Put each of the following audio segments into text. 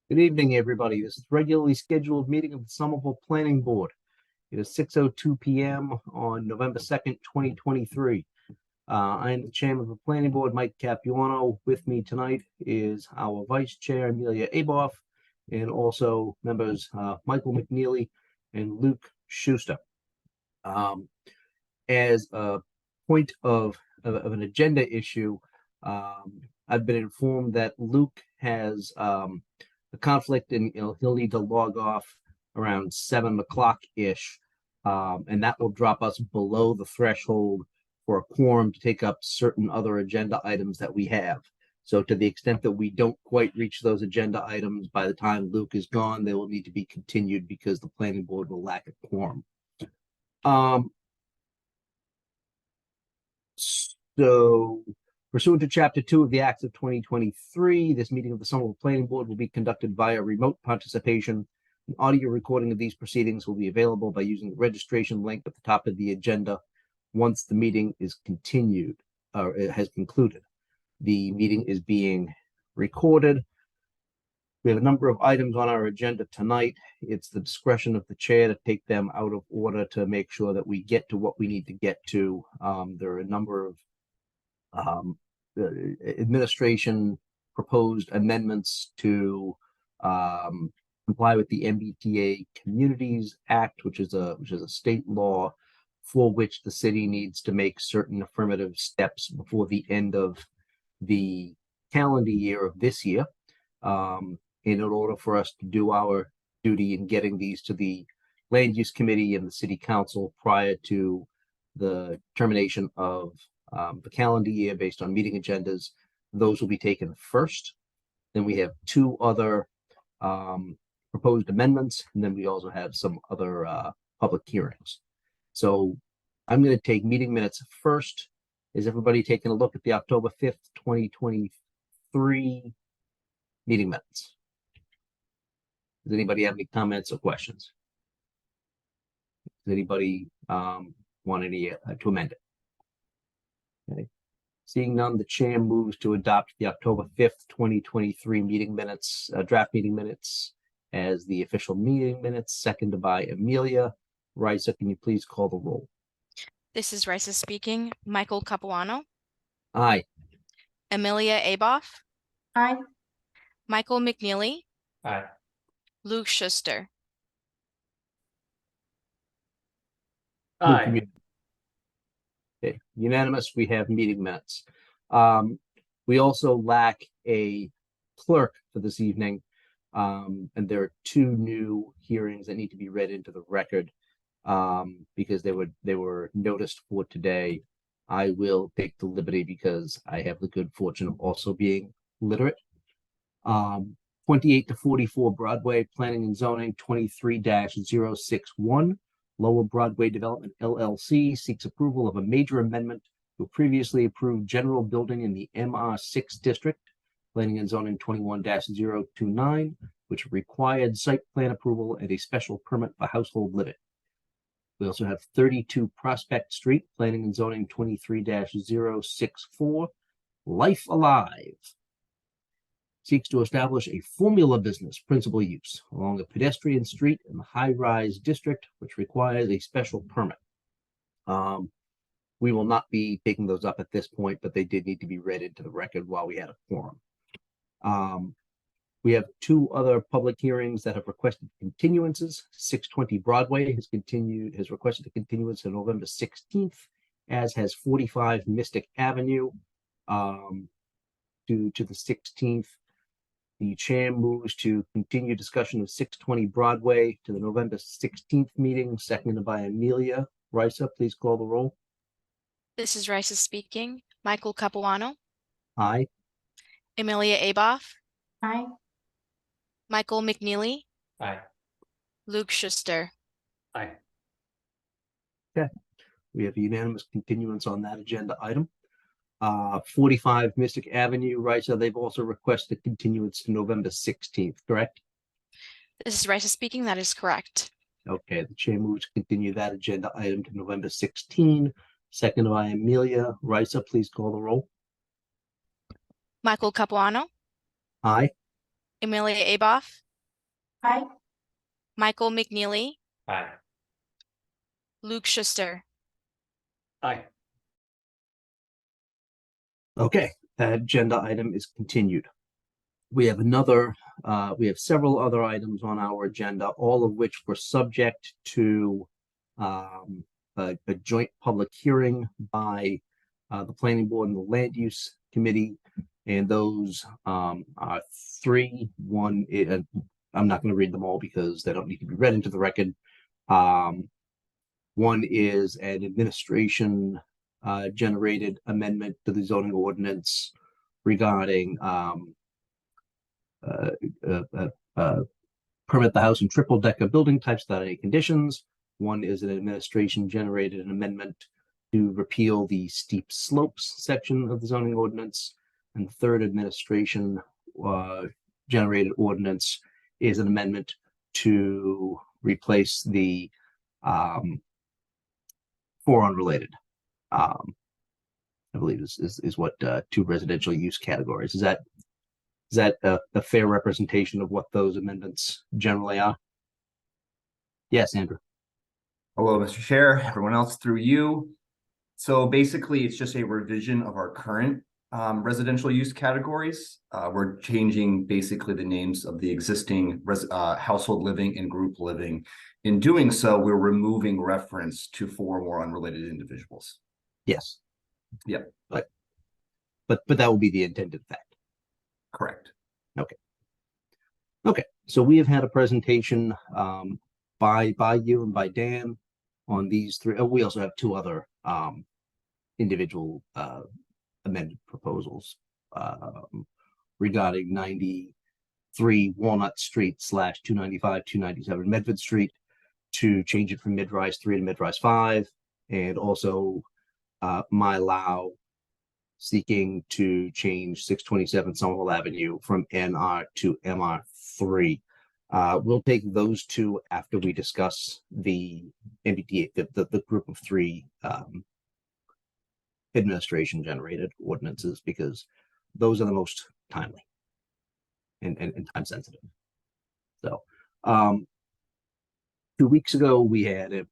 Good evening, everybody. This is the regularly scheduled meeting of the Somerville Planning Board. It is 6:02 p.m. on November 2nd, 2023. I am the chairman of the Planning Board, Mike Capuano. With me tonight is our vice chair, Amelia Aboff, and also members Michael McNeely and Luke Schuster. As a point of an agenda issue, I've been informed that Luke has a conflict and he'll need to log off around 7 o'clock ish, and that will drop us below the threshold for a quorum to take up certain other agenda items that we have. So to the extent that we don't quite reach those agenda items by the time Luke is gone, they will need to be continued because the planning board will lack a quorum. So pursuant to Chapter 2 of the Acts of 2023, this meeting of the Somerville Planning Board will be conducted via remote participation. An audio recording of these proceedings will be available by using the registration link at the top of the agenda once the meeting is continued or it has concluded. The meeting is being recorded. We have a number of items on our agenda tonight. It's the discretion of the chair to take them out of order to make sure that we get to what we need to get to. There are a number of administration proposed amendments to comply with the MBTA Communities Act, which is a state law for which the city needs to make certain affirmative steps before the end of the calendar year of this year, in order for us to do our duty in getting these to the Land Use Committee and the City Council prior to the termination of the calendar year based on meeting agendas. Those will be taken first. Then we have two other proposed amendments, and then we also have some other public hearings. So I'm going to take meeting minutes first. Is everybody taking a look at the October 5th, 2023 meeting minutes? Does anybody have any comments or questions? Does anybody want any to amend it? Okay. Seeing none, the chair moves to adopt the October 5th, 2023 meeting minutes, draft meeting minutes as the official meeting minutes, seconded by Amelia. Raisa, can you please call the roll? This is Raisa speaking. Michael Capuano. Aye. Amelia Aboff. Aye. Michael McNeely. Aye. Luke Schuster. Aye. Okay, unanimous. We have meeting minutes. We also lack a clerk for this evening, and there are two new hearings that need to be read into the record because they were noticed for today. I will take the liberty because I have the good fortune of also being literate. 28 to 44 Broadway Planning and Zoning 23-061. Lower Broadway Development LLC seeks approval of a major amendment to a previously approved general building in the MR6 district, Planning and Zoning 21-029, which required site plan approval and a special permit for household living. We also have 32 Prospect Street, Planning and Zoning 23-064, Life Alive seeks to establish a formula business principal use along a pedestrian street in the high-rise district, which requires a special permit. We will not be taking those up at this point, but they did need to be read into the record while we had a quorum. We have two other public hearings that have requested continuances. 620 Broadway has requested a continuance on November 16th, as has 45 Mystic Avenue to the 16th. The chair moves to continue discussion of 620 Broadway to the November 16th meeting, seconded by Amelia. Raisa, please call the roll. This is Raisa speaking. Michael Capuano. Aye. Amelia Aboff. Aye. Michael McNeely. Aye. Luke Schuster. Aye. Okay. We have a unanimous continuance on that agenda item. 45 Mystic Avenue, Raisa, they've also requested continuance to November 16th, correct? This is Raisa speaking. That is correct. Okay, the chair moves to continue that agenda item to November 16, seconded by Amelia. Raisa, please call the roll. Michael Capuano. Aye. Amelia Aboff, Aye. Michael McNeely, Aye. Luke Schuster. Aye. Okay, that agenda item is continued. We have several other items on our agenda, all of which were subject to a joint public hearing by the planning board and the land use committee. And those are three. One, I'm not going to read them all because they don't need to be read into the record. One is an administration generated amendment to the zoning ordinance regarding permit the house in triple decker building types without any conditions. One is an administration generated an amendment to repeal the steep slopes section of the zoning ordinance. And the third administration generated ordinance is an amendment to replace the four unrelated. I believe is what two residential use categories. Is that a fair representation of what those amendments generally are? Yes, Andrew. Hello, Mr. Chair, everyone else through you. So basically, it's just a revision of our current residential use categories. We're changing basically the names of the existing household living and group living. In doing so, we're removing reference to four more unrelated individuals. Yes. Yep. But that will be the intended effect. Correct. Okay. So we have had a presentation by you and by Dan on these three. Oh, we also have two other individual amended proposals regarding 93 Walnut Street / 295, 297 Medford Street to change it from mid-rise 3 to mid-rise 5, and also My Lao seeking to change 627 Somerville Avenue from NR to MR3. We'll take those two after we discuss the MBTA, the group of three administration generated ordinances, because those are the most timely and time sensitive. So 2 weeks ago we had a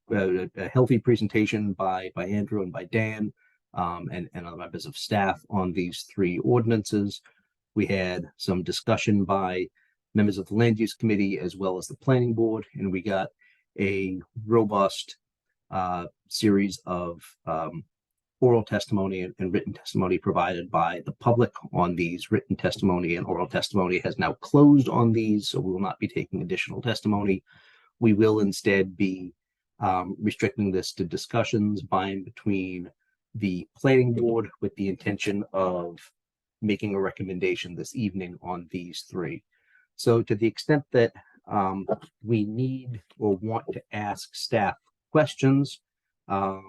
healthy presentation by Andrew and by Dan and other members of staff on these three ordinances. We had some discussion by members of the land use committee as well as the planning board, and we got a robust series of oral testimony and written testimony provided by the public on these. Written testimony and oral testimony has now closed on these, so we will not be taking additional testimony. We will instead be restricting this to discussions by and between the planning board with the intention of making a recommendation this evening on these three. So to the extent that we need or want to ask staff questions or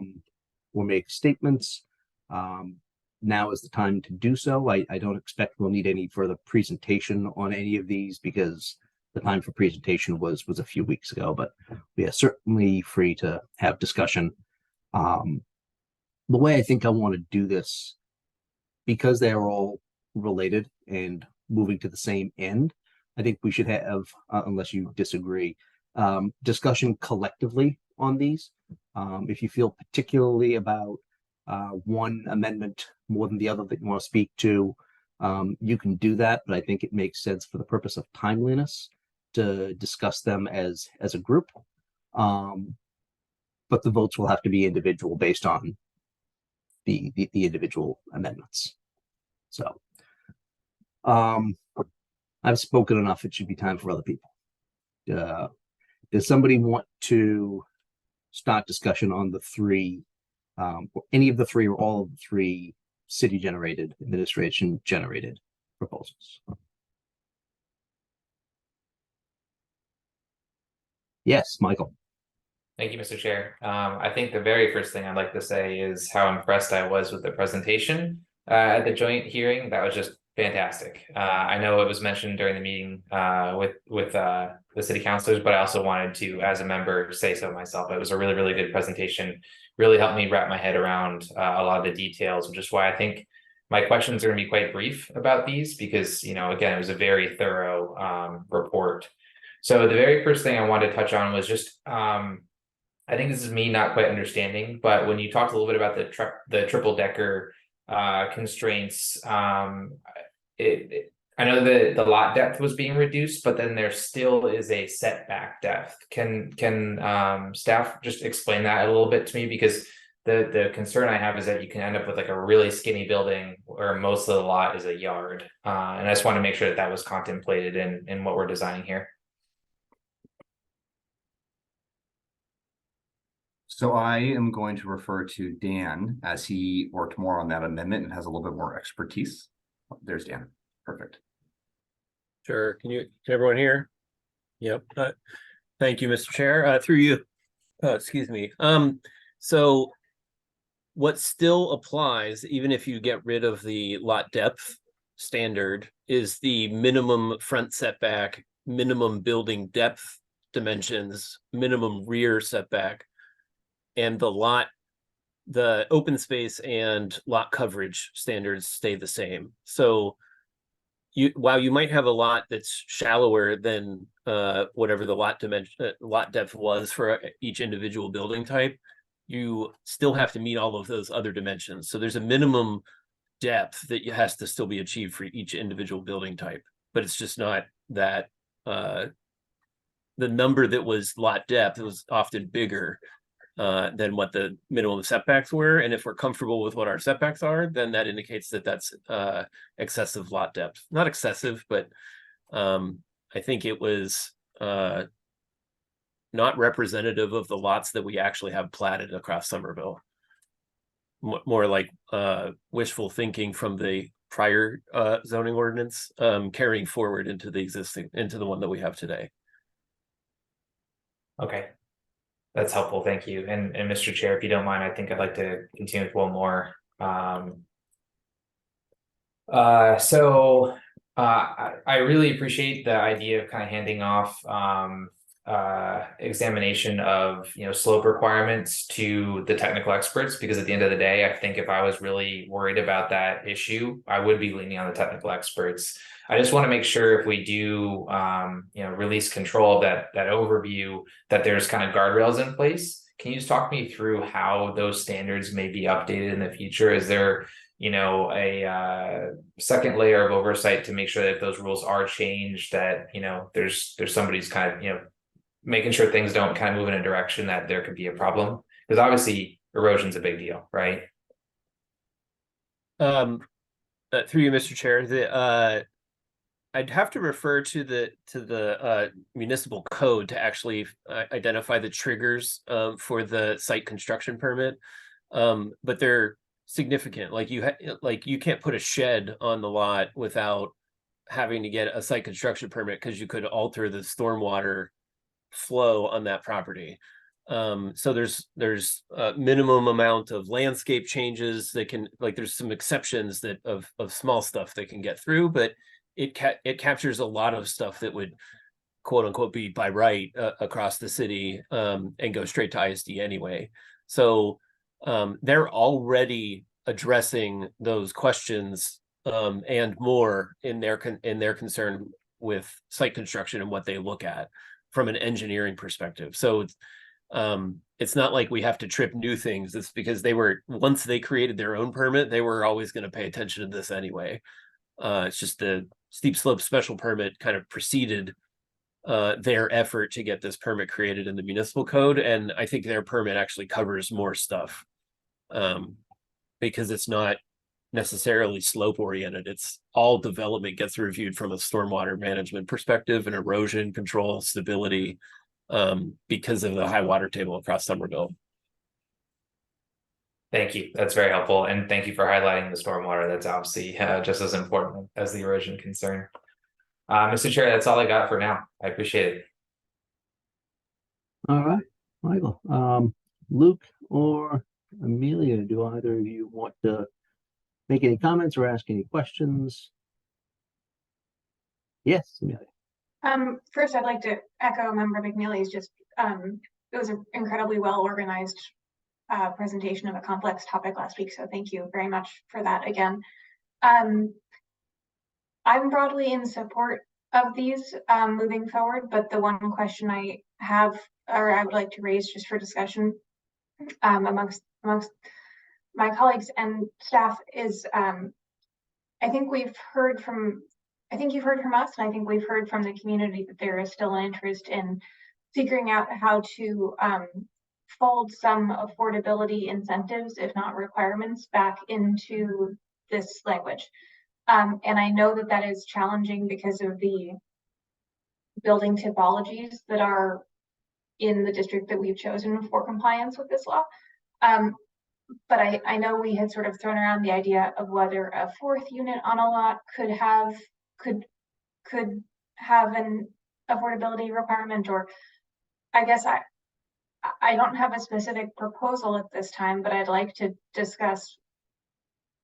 make statements, now is the time to do so. I don't expect we'll need any further presentation on any of these because the time for presentation was a few weeks ago, but we are certainly free to have discussion. The way I think I want to do this, because they are all related and moving to the same end, I think we should have, unless you disagree, discussion collectively on these. If you feel particularly about one amendment more than the other that you want to speak to, you can do that, but I think it makes sense for the purpose of timeliness to discuss them as a group. But the votes will have to be individual based on the individual amendments. So I've spoken enough. It should be time for other people. Does somebody want to start discussion on the three, any of the three or all of the three city generated, administration generated proposals? Yes, Michael. Thank you, Mr. Chair. I think the very first thing I'd like to say is how impressed I was with the presentation at the joint hearing. That was just fantastic. I know it was mentioned during the meeting with the city councilors, but I also wanted to, as a member, say so myself. It was a really, really good presentation. Really helped me wrap my head around a lot of the details, which is why I think My questions are going to be quite brief about these because, you know, again, it was a very thorough report. So the very first thing I wanted to touch on was just, I think this is me not quite understanding, but when you talked a little bit about the triple decker constraints, I know that the lot depth was being reduced, but then there still is a setback depth. Can staff just explain that a little bit to me? Because the concern I have is that you can end up with like a really skinny building where most of the lot is a yard. And I just want to make sure that that was contemplated in what we're designing here. So I am going to refer to Dan as he worked more on that amendment and has a little bit more expertise. There's Dan. Perfect. Sure. Can everyone hear? Yep. Thank you, Mr. Chair. Through you. Excuse me. So what still applies, even if you get rid of the lot depth standard, is the minimum front setback, minimum building depth dimensions, minimum rear setback, and the open space and lot coverage standards stay the same. So while you might have a lot that's shallower than whatever the lot depth was for each individual building type, you still have to meet all of those other dimensions. So there's a minimum depth that has to still be achieved for each individual building type, but it's just not that the number that was lot depth was often bigger than what the minimum setbacks were. And if we're comfortable with what our setbacks are, then that indicates that that's excessive lot depth. Not excessive, but I think it was not representative of the lots that we actually have platted across Somerville. More like wishful thinking from the prior zoning ordinance carrying forward into the one that we have today. Okay. That's helpful, thank you. And Mr. Chair, if you don't mind, I think I'd like to continue with one more. I really appreciate the idea of kind of handing off examination of, you know, slope requirements to the technical experts, because at the end of the day, I think if I was really worried about that issue, I would be leaning on the technical experts. I just want to make sure if we do, you know, release control of that overview, that there's kind of guardrails in place. Can you just talk me through how those standards may be updated in the future? Is there, you know, a second layer of oversight to make sure that if those rules are changed, that, you know, there's somebody's kind of, you know, making sure things don't kind of move in a direction that there could be a problem? Because obviously erosion's a big deal, right? Through you, Mr. Chair, I'd have to refer to the municipal code to actually identify the triggers for the site construction permit, but they're significant. Like you can't put a shed on the lot without having to get a site construction permit, because you could alter the stormwater flow on that property. So there's a minimum amount of landscape changes that can, like, there's some exceptions that of small stuff that can get through, but it captures a lot of stuff that would quote unquote be by right across the city and go straight to ISD anyway. So they're already addressing those questions and more in their concern with site construction and what they look at from an engineering perspective. So it's not like we have to trip new things. It's because once they created their own permit, they were always going to pay attention to this anyway. It's just the steep slope special permit kind of preceded their effort to get this permit created in the municipal code. And I think their permit actually covers more stuff because it's not necessarily slope oriented. It's all development gets reviewed from a stormwater management perspective and erosion control, stability, because of the high water table across Somerville. Thank you. That's very helpful. And thank you for highlighting the stormwater. That's obviously just as important as the erosion concern. Mr. Chair, that's all I got for now. I appreciate it. All right, Michael. Luke or Amelia, do either of you want to make any comments or ask any questions? Yes, Amelia. First, I'd like to echo Member McNeely's it was an incredibly well organized presentation of a complex topic last week. So thank you very much for that again. I'm broadly in support of these moving forward, but the one question I have, or I would like to raise just for discussion amongst my colleagues and staff is I think you've heard from us, and I think we've heard from the community that there is still an interest in figuring out how to fold some affordability incentives, if not requirements, back into this language. And I know that that is challenging because of the building typologies that are in the district that we've chosen for compliance with this law. But I know we had sort of thrown around the idea of whether a fourth unit on a lot could have an affordability requirement, or I guess I don't have a specific proposal at this time, but I'd like to discuss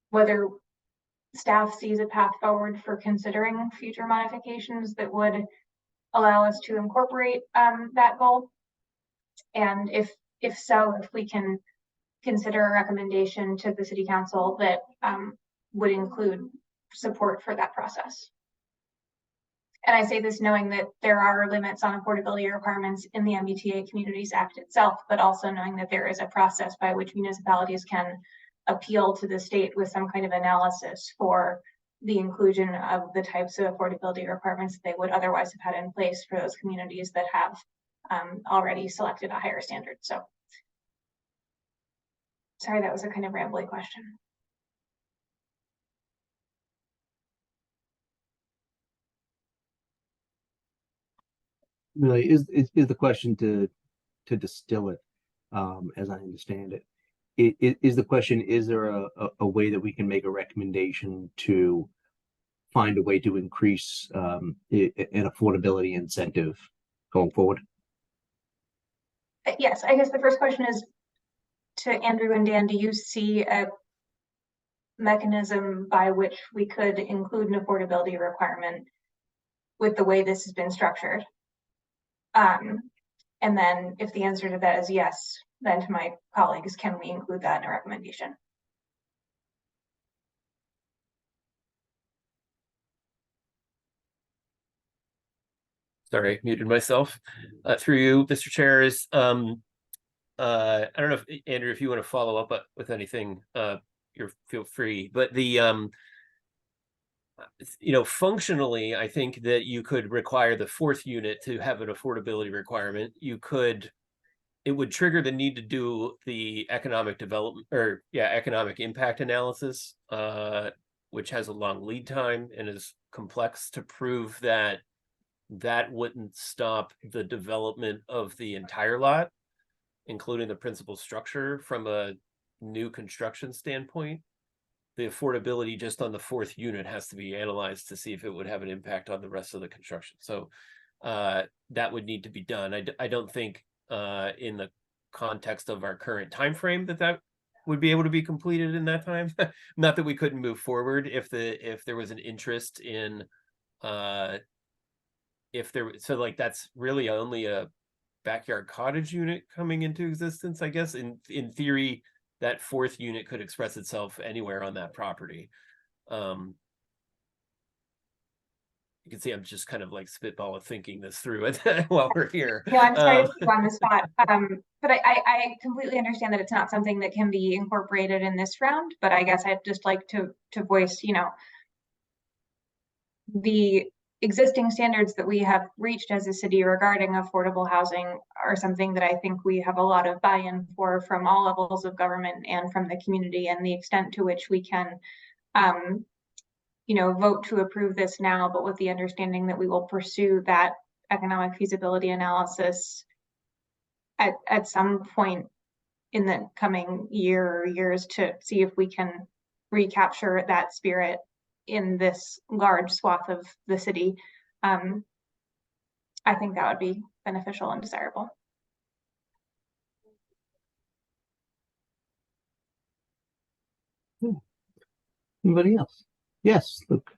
whether staff sees a path forward for considering future modifications that would allow us to incorporate that goal. And if so, if we can consider a recommendation to the city council that would include support for that process. And I say this knowing that there are limits on affordability requirements in the MBTA Communities Act itself, but also knowing that there is a process by which municipalities can appeal to the state with some kind of analysis for the inclusion of the types of affordability requirements they would otherwise have had in place for those communities that have already selected a higher standard. So sorry, that was a kind of rambly question. Really, is the question to distill it, as I understand it, is the question, is there a way that we can make a recommendation to find a way to increase an affordability incentive going forward? Yes, I guess the first question is to Andrew and Dan, do you see a mechanism by which we could include an affordability requirement with the way this has been structured? And then if the answer to that is yes, then to my colleagues, can we include that in a recommendation? Sorry, I muted myself. Through you, Mr. Chair, is I don't know if Andrew, if you want to follow up with anything, feel free. But the functionally, I think that you could require the fourth unit to have an affordability requirement. It would trigger the need to do the economic development or economic impact analysis, which has a long lead time and is complex to prove that wouldn't stop the development of the entire lot, including the principal structure from a new construction standpoint. The affordability just on the fourth unit has to be analyzed to see if it would have an impact on the rest of the construction. So that would need to be done. I don't think in the context of our current time frame that would be able to be completed in that time. Not that we couldn't move forward if there was an interest in that's really only a backyard cottage unit coming into existence, I guess. In theory, that fourth unit could express itself anywhere on that property. You can see I'm just kind of like spitballing thinking this through while we're here. Yeah, I'm sorry to put you on the spot, but I completely understand that it's not something that can be incorporated in this round. But I guess I'd just like to voice, the existing standards that we have reached as a city regarding affordable housing are something that I think we have a lot of buy-in for from all levels of government and from the community, and the extent to which we can vote to approve this now, but with the understanding that we will pursue that economic feasibility analysis at some point in the coming year or years to see if we can recapture that spirit in this large swath of the city. I think that would be beneficial and desirable. Anybody else? Yes, Luke.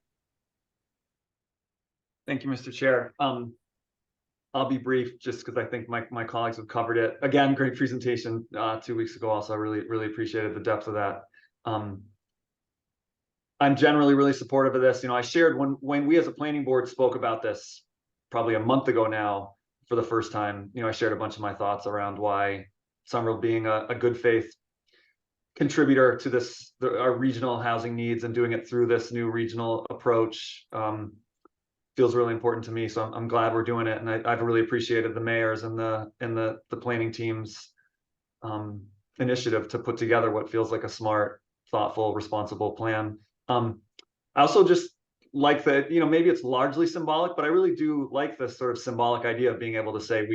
Thank you, Mr. Chair. I'll be brief just because I think my colleagues have covered it. Again, great presentation 2 weeks ago. Also, I really appreciated the depth of that. I'm generally really supportive of this. You know, I shared when we as a planning board spoke about this probably a month ago now for the first time, you know, I shared a bunch of my thoughts around why Somerville being a good faith contributor to this, our regional housing needs, and doing it through this new regional approach feels really important to me. So I'm glad we're doing it, and I've really appreciated the mayors and the planning team's initiative to put together what feels like a smart, thoughtful, responsible plan. I also just like that, you know, maybe it's largely symbolic, but I really do like this sort of symbolic idea of being able to say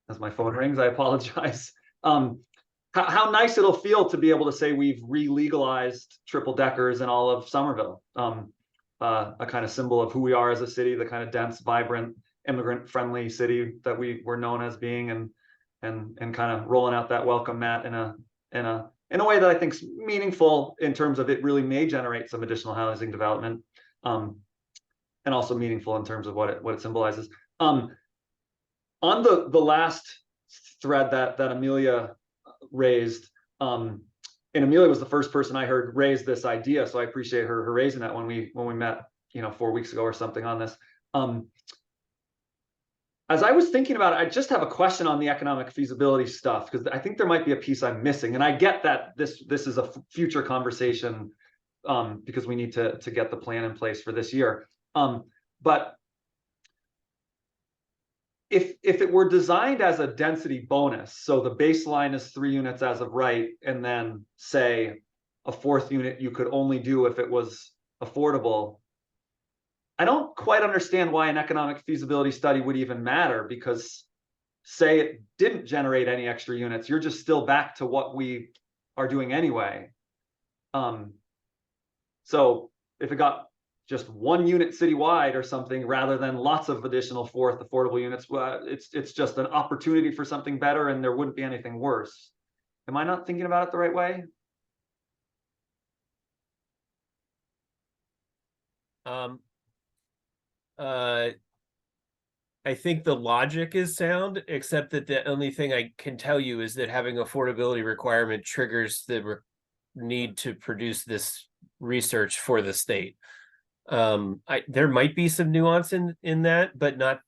as my phone rings, I apologize. How nice it'll feel to be able to say we've re-legalized triple deckers in all of Somerville. A kind of symbol of who we are as a city, the kind of dense, vibrant, immigrant-friendly city that we were known as being, and kind of rolling out that welcome mat in a way that I think is meaningful in terms of it really may generate some additional housing development, and also meaningful in terms of what it symbolizes. On the last thread that Amelia raised, and Amelia was the first person I heard raise this idea, so I appreciate her raising that when we met, you know, 4 weeks ago or something on this. As I was thinking about it, I just have a question on the economic feasibility stuff, because I think there might be a piece I'm missing, and I get that this is a future conversation because we need to get the plan in place for this year. But if it were designed as a density bonus, so the baseline is 3 units as of right, and then say a 4th unit you could only do if it was affordable, I don't quite understand why an economic feasibility study would even matter, because say it didn't generate any extra units, you're just still back to what we are doing anyway. So if it got just 1 unit citywide or something, rather than lots of additional 4th affordable units, it's just an opportunity for something better, and there wouldn't be anything worse. Am I not thinking about it the right way? I think the logic is sound, except that the only thing I can tell you is that having affordability requirement triggers the need to produce this research for the state. There might be some nuance in that, but not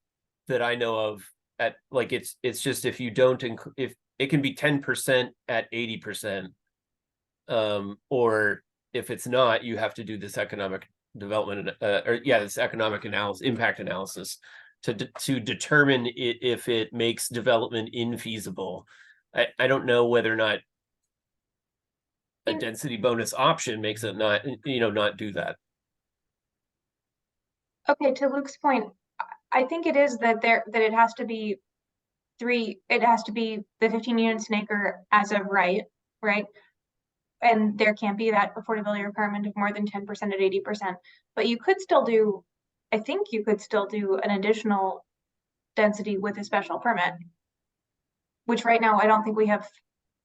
that I know of. At like it's just if you don't if it can be 10% at 80%, or if it's not, you have to do this economic development this economic analysis, impact analysis to determine if it makes development infeasible. I don't know whether or not a density bonus option makes it not do that. Okay, to Luke's point, I think it is that it has to be the 15 units an acre as of right? And there can't be that affordability requirement of more than 10% at 80%. But you could still do, I think you could still do an additional density with a special permit, which right now I don't think we have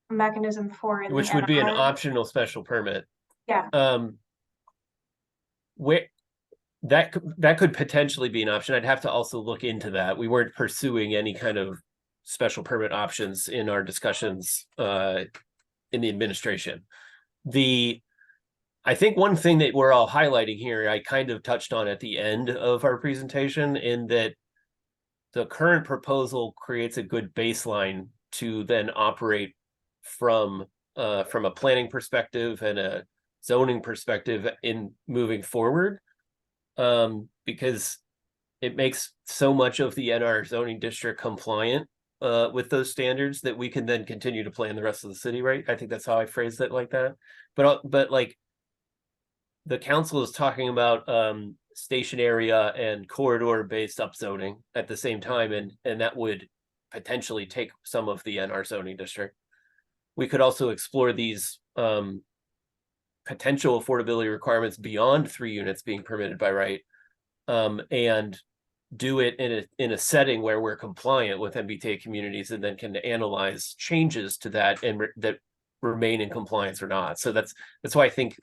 a mechanism for. Which would be an optional special permit. Yeah. Where that could potentially be an option. I'd have to also look into that. We weren't pursuing any kind of special permit options in our discussions in the administration. I think one thing that we're all highlighting here, I kind of touched on at the end of our presentation, in that the current proposal creates a good baseline to then operate from a planning perspective and a zoning perspective in moving forward, because it makes so much of the NR zoning district compliant with those standards that we can then continue to plan the rest of the city, right? I think that's how I phrased it, like that. But like the council is talking about station area and corridor based upzoning at the same time, and that would potentially take some of the NR zoning district. We could also explore these potential affordability requirements beyond 3 units being permitted by right, and do it in a setting where we're compliant with MBTA communities, and then can analyze changes to that and that remain in compliance or not. So that's why I think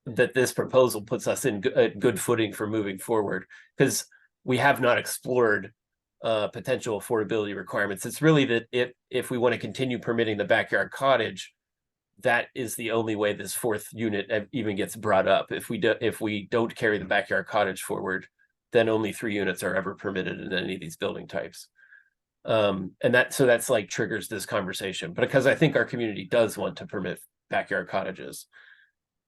that this proposal puts us in good footing for moving forward, because we have not explored potential affordability requirements. It's really that if we want to continue permitting the backyard cottage, that is the only way this fourth unit even gets brought up. If we don't carry the backyard cottage forward, then only 3 units are ever permitted in any of these building types. And that's like triggers this conversation, but because I think our community does want to permit backyard cottages.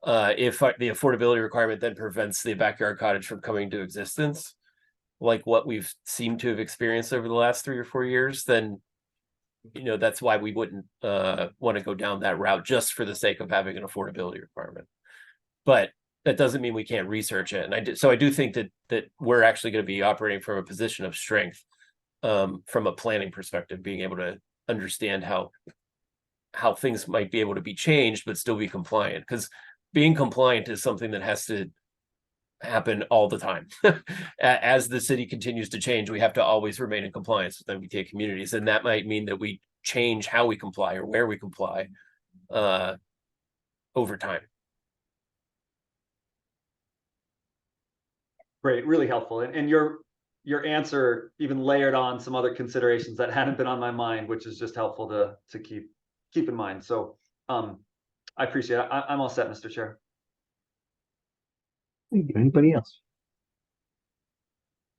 If the affordability requirement then prevents the backyard cottage from coming to existence, like what we've seemed to have experienced over the last 3 or 4 years, then that's why we wouldn't want to go down that route just for the sake of having an affordability requirement. But that doesn't mean we can't research it. And I do think that we're actually going to be operating from a position of strength, from a planning perspective, being able to understand how things might be able to be changed but still be compliant, because being compliant is something that has to happen all the time. As the city continues to change, we have to always remain in compliance with MBTA communities, and that might mean that we change how we comply or where we comply over time. Great, really helpful. And your answer even layered on some other considerations that hadn't been on my mind, which is just helpful to keep in mind. So I appreciate it. I'm all set, Mr. Chair. Thank you. Anybody else?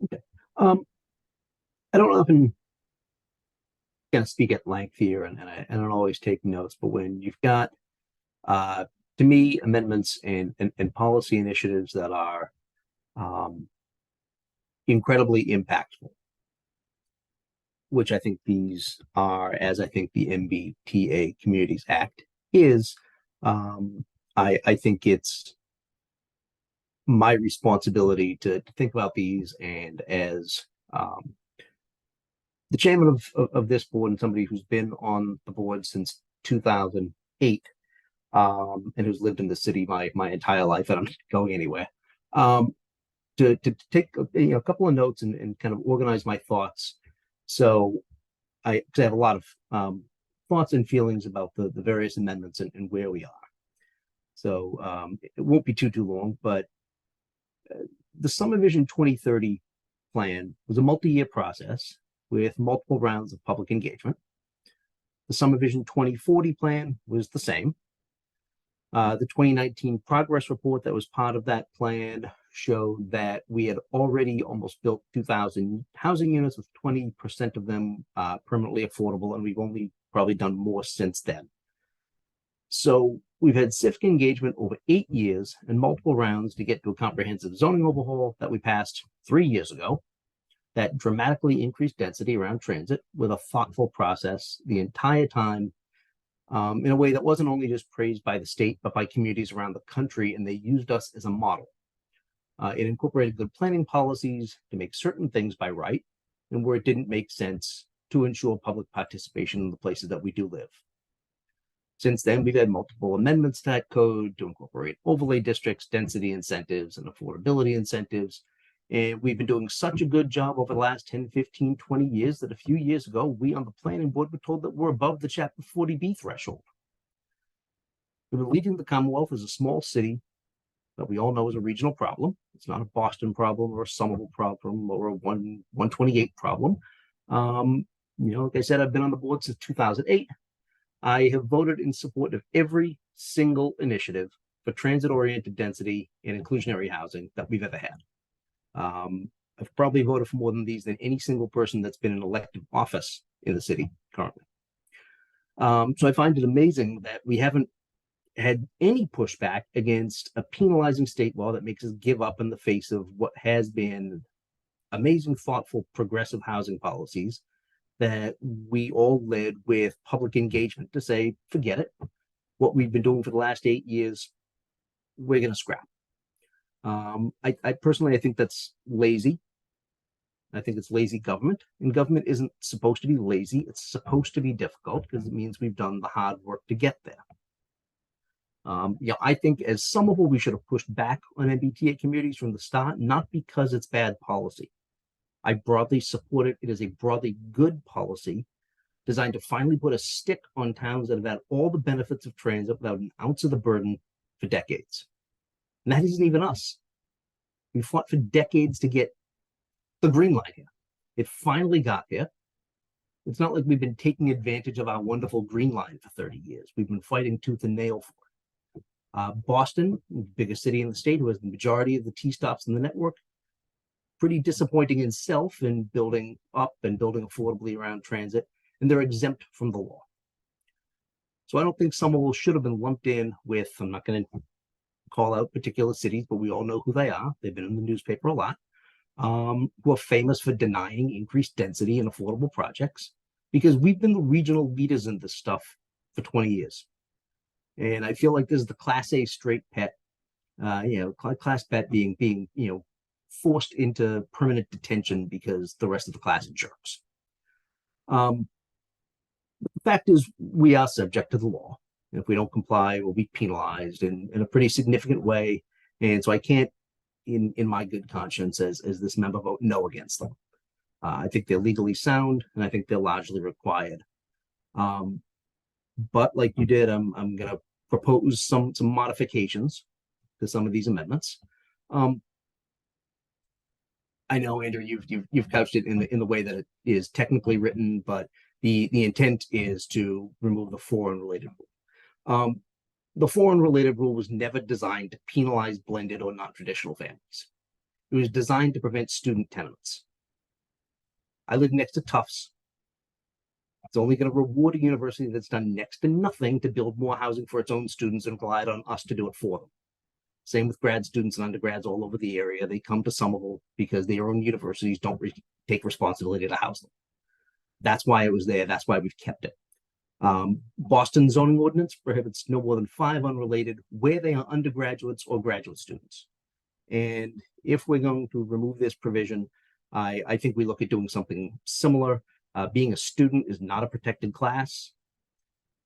Okay. I don't often kind of speak at length here, and I don't always take notes, but when you've got, to me, amendments and policy initiatives that are incredibly impactful, which I think these are, as I think the MBTA Communities Act is, I think it's my responsibility to think about these, and as the chairman of this board and somebody who's been on the board since 2008, and who's lived in the city my entire life, and I'm not going anywhere, to take a couple of notes and kind of organize my thoughts. So because I have a lot of thoughts and feelings about the various amendments and where we are. So it won't be too long, but the Summer Vision 2030 plan was a multi-year process with multiple rounds of public engagement. The Summer Vision 2040 plan was the same. The 2019 progress report that was part of that plan showed that we had already almost built 2,000 housing units, with 20% of them permanently affordable, and we've only probably done more since then. So we've had civic engagement over 8 years and multiple rounds to get to a comprehensive zoning overhaul that we passed 3 years ago that dramatically increased density around transit with a thoughtful process the entire time, in a way that wasn't only just praised by the state, but by communities around the country, and they used us as a model. It incorporated good planning policies to make certain things by right, and where it didn't make sense, to ensure public participation in the places that we do live. Since then, we've had multiple amendments to that code to incorporate overlay districts, density incentives, and affordability incentives. And we've been doing such a good job over the last 10, 15, 20 years that a few years ago, we on the planning board were told that we're above the Chapter 40B threshold. We were leading the Commonwealth as a small city that we all know is a regional problem. It's not a Boston problem or a Somerville problem or a 128 problem. Like I said, I've been on the board since 2008. I have voted in support of every single initiative for transit-oriented density and inclusionary housing that we've ever had. I've probably voted for more than these than any single person that's been in elective office in the city currently. So I find it amazing that we haven't had any pushback against a penalizing state law that makes us give up in the face of what has been amazing, thoughtful, progressive housing policies that we all led with public engagement to say, forget it. What we've been doing for the last 8 years, we're going to scrap. I personally, I think that's lazy. I think it's lazy government, and government isn't supposed to be lazy. It's supposed to be difficult because it means we've done the hard work to get there. I think as Somerville, we should have pushed back on MBTA communities from the start, not because it's bad policy. I broadly support it. It is a broadly good policy designed to finally put a stick on towns that have had all the benefits of transit without an ounce of the burden for decades. And that isn't even us. We fought for decades to get the green light here. It finally got here. It's not like we've been taking advantage of our wonderful green line for 30 years. We've been fighting tooth and nail for it. Boston, biggest city in the state, who has the majority of the T-stops in the network, pretty disappointing in itself in building up and building affordably around transit, and they're exempt from the law. So I don't think Somerville should have been lumped in with, I'm not going to call out particular cities, but we all know who they are. They've been in the newspaper a lot, who are famous for denying increased density and affordable projects, because we've been the regional leaders in this stuff for 20 years. And I feel like this is the Class A straight pet, class pet being forced into permanent detention because the rest of the class are jerks. The fact is, we are subject to the law. If we don't comply, we'll be penalized in a pretty significant way. And so I can't, in my good conscience, as this member, vote no against them. I think they're legally sound, and I think they're largely required. But like you did, I'm going to propose some modifications to some of these amendments. I know, Andrew, you've couched it in the way that it is technically written, but the intent is to remove the for and related rule. The for and related rule was never designed to penalize blended or non-traditional families. It was designed to prevent student tenements. I live next to Tufts. It's only going to reward a university that's done next to nothing to build more housing for its own students and relied on us to do it for them. Same with grad students and undergrads all over the area. They come to Somerville because their own universities don't take responsibility to house them. That's why it was there. That's why we've kept it. Boston zoning ordinance prohibits no more than 5 unrelated where they are undergraduates or graduate students. And if we're going to remove this provision, I think we look at doing something similar. Being a student is not a protected class.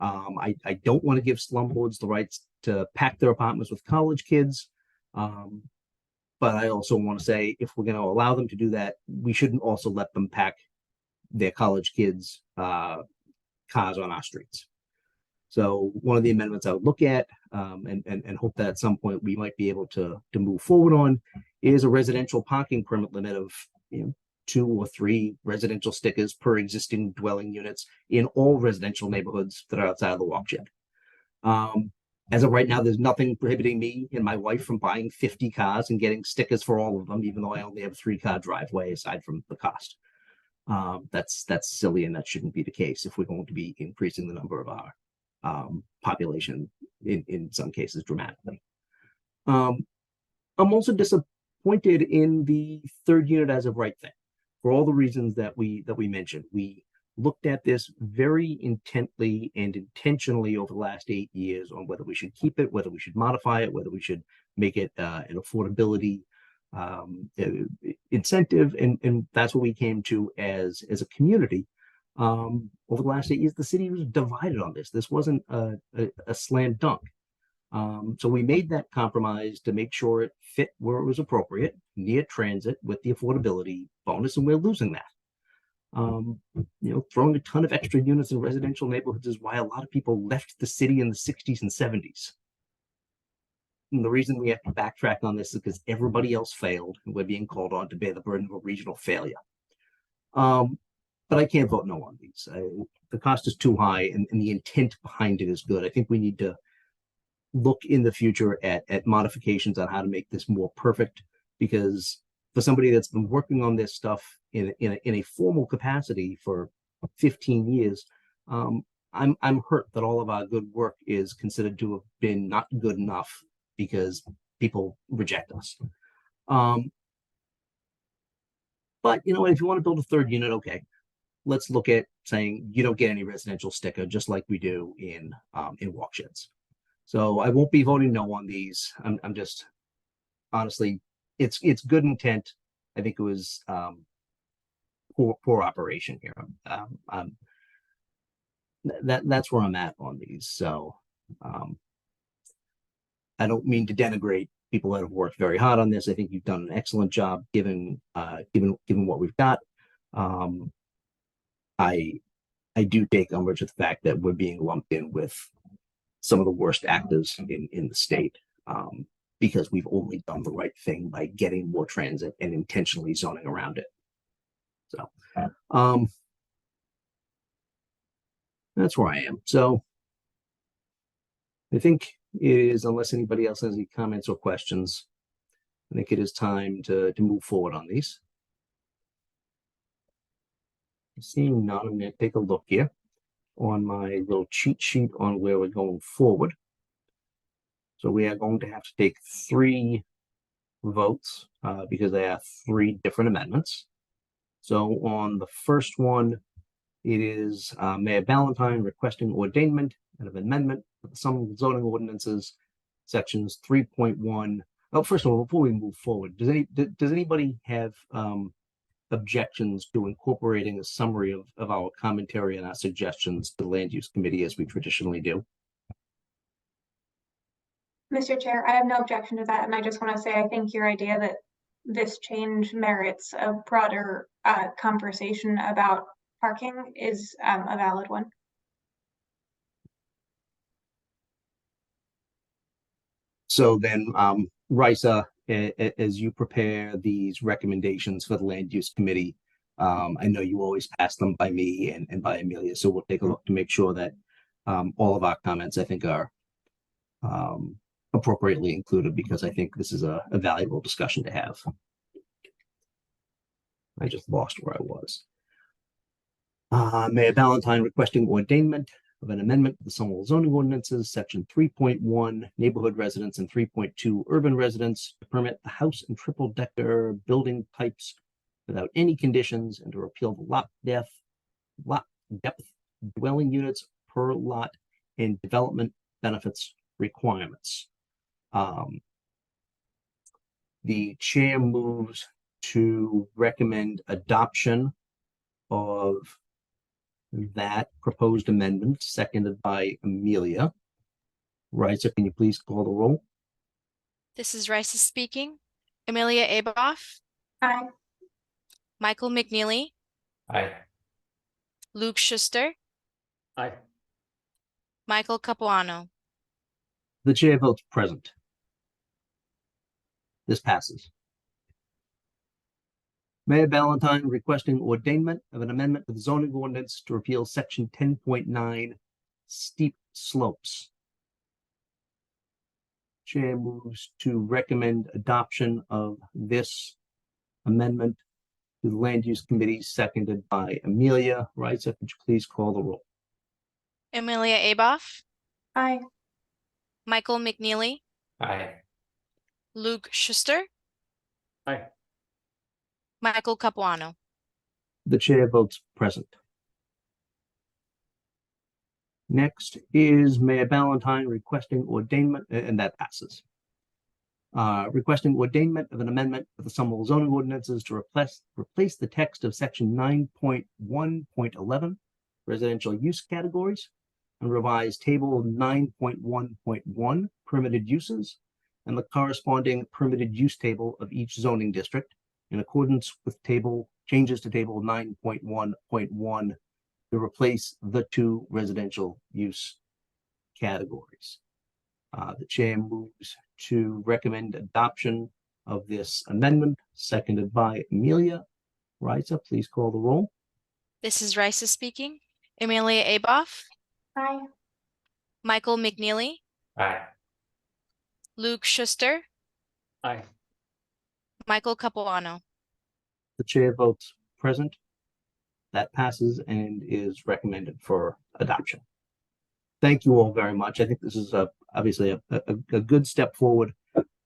I don't want to give slumlords the rights to pack their apartments with college kids. But I also want to say, if we're going to allow them to do that, we shouldn't also let them pack their college kids' cars on our streets. So one of the amendments I would look at and hope that at some point we might be able to move forward on is a residential parking permit limit of 2 or 3 residential stickers per existing dwelling units in all residential neighborhoods that are outside of the walk shed. As of right now, there's nothing prohibiting me and my wife from buying 50 cars and getting stickers for all of them, even though I only have a 3-car driveway aside from the cost. That's silly, and that shouldn't be the case if we're going to be increasing the number of our population in some cases dramatically. I'm also disappointed in the third unit as of right thing for all the reasons that we mentioned. We looked at this very intently and intentionally over the last 8 years on whether we should keep it, whether we should modify it, whether we should make it an affordability incentive, and that's what we came to as a community. Over the last 8 years, the city was divided on this. This wasn't a slam dunk. So we made that compromise to make sure it fit where it was appropriate, near transit with the affordability bonus, and we're losing that. Throwing a ton of extra units in residential neighborhoods is why a lot of people left the city in the 60s and 70s. And the reason we have to backtrack on this is because everybody else failed, and we're being called on to bear the burden of a regional failure. But I can't vote no on these. The cost is too high, and the intent behind it is good. I think we need to look in the future at modifications on how to make this more perfect, because for somebody that's been working on this stuff in a formal capacity for 15 years, I'm hurt that all of our good work is considered to have been not good enough because people reject us. But if you want to build a third unit, okay, let's look at saying you don't get any residential sticker, just like we do in walk sheds. So I won't be voting no on these. I'm just, honestly, it's good intent. I think it was poor operation here. That's where I'm at on these. So I don't mean to denigrate people that have worked very hard on this. I think you've done an excellent job given what we've got. I do take umbrage with the fact that we're being lumped in with some of the worst actors in the state, because we've only done the right thing by getting more transit and intentionally zoning around it. So That's where I am. So I think it is, unless anybody else has any comments or questions, I think it is time to move forward on these. Seeing none, I'm going to take a look here on my little cheat sheet on where we're going forward. So we are going to have to take 3 votes because they are 3 different amendments. So on the first one, it is Mayor Ballantyne requesting ordainment and an amendment of some zoning ordinances, sections 3.1. Oh, first of all, before we move forward, does anybody have objections to incorporating a summary of our commentary and our suggestions to the Land Use Committee as we traditionally do? Mr. Chair, I have no objection to that, and I just want to say I think your idea that this change merits a broader conversation about parking is a valid one. So then, Risa, as you prepare these recommendations for the Land Use Committee, I know you always pass them by me and by Amelia, so we'll take a look to make sure that all of our comments, I think, are appropriately included, because I think this is a valuable discussion to have. I just lost where I was. Mayor Ballantyne requesting ordainment of an amendment to the Somerville zoning ordinances, section 3.1, neighborhood residents, and 3.2, urban residents, to permit the house and triple decker building types without any conditions, and to repeal the lot depth dwelling units per lot and development benefits requirements. The chair moves to recommend adoption of that proposed amendment, seconded by Amelia. Risa, can you please call the roll? This is Risa speaking. Amelia Aboff, Aye. Michael McNeely, Aye. Luke Schuster, Aye. Michael Capuano. The chair votes present. This passes. Mayor Ballantyne requesting ordainment of an amendment to the zoning ordinance to repeal section 10.9, steep slopes. Chair moves to recommend adoption of this amendment to the Land Use Committee, seconded by Amelia. Risa, could you please call the roll? Amelia Aboff, Aye. Michael McNeely, Aye. Luke Schuster, Aye. Michael Capuano. The chair votes present. Next is Mayor Ballantyne requesting ordainment, and that passes. Requesting ordainment of an amendment to the Somerville zoning ordinances to replace the text of section 9.1.11, residential use categories, and revise table 9.1.1, permitted uses, and the corresponding permitted use table of each zoning district in accordance with changes to table 9.1.1 to replace the 2 residential use categories. The chair moves to recommend adoption of this amendment, seconded by Amelia. Risa, please call the roll. This is Risa speaking. Amelia Aboff, Aye. Michael McNeely, Aye. Luke Schuster, Aye. Michael Capuano. The chair votes present. That passes and is recommended for adoption. Thank you all very much. I think this is obviously a good step forward,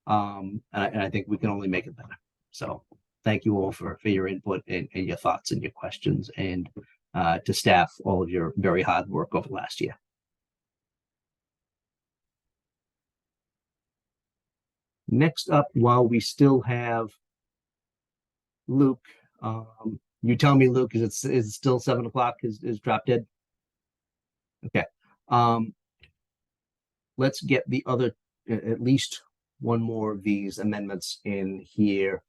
and I think we can only make it better. So thank you all for your input and your thoughts and your questions, and to staff, all of your very hard work over the last year. Next up, while we still have Luke, you tell me, Luke, is it still 7 o'clock? Is drop dead? Okay. Let's get the other, at least one more of these amendments in here.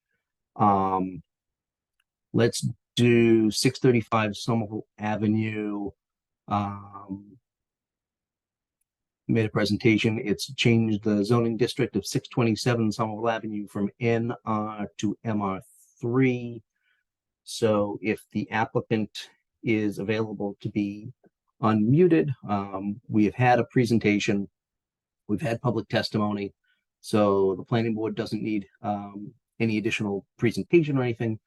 Let's do 635 Somerville Avenue. Made a presentation. It's changed the zoning district of 627 Somerville Avenue from NR to MR3. So if the applicant is available to be unmuted. We have had a presentation. We've had public testimony. So the planning board doesn't need any additional presentation or anything.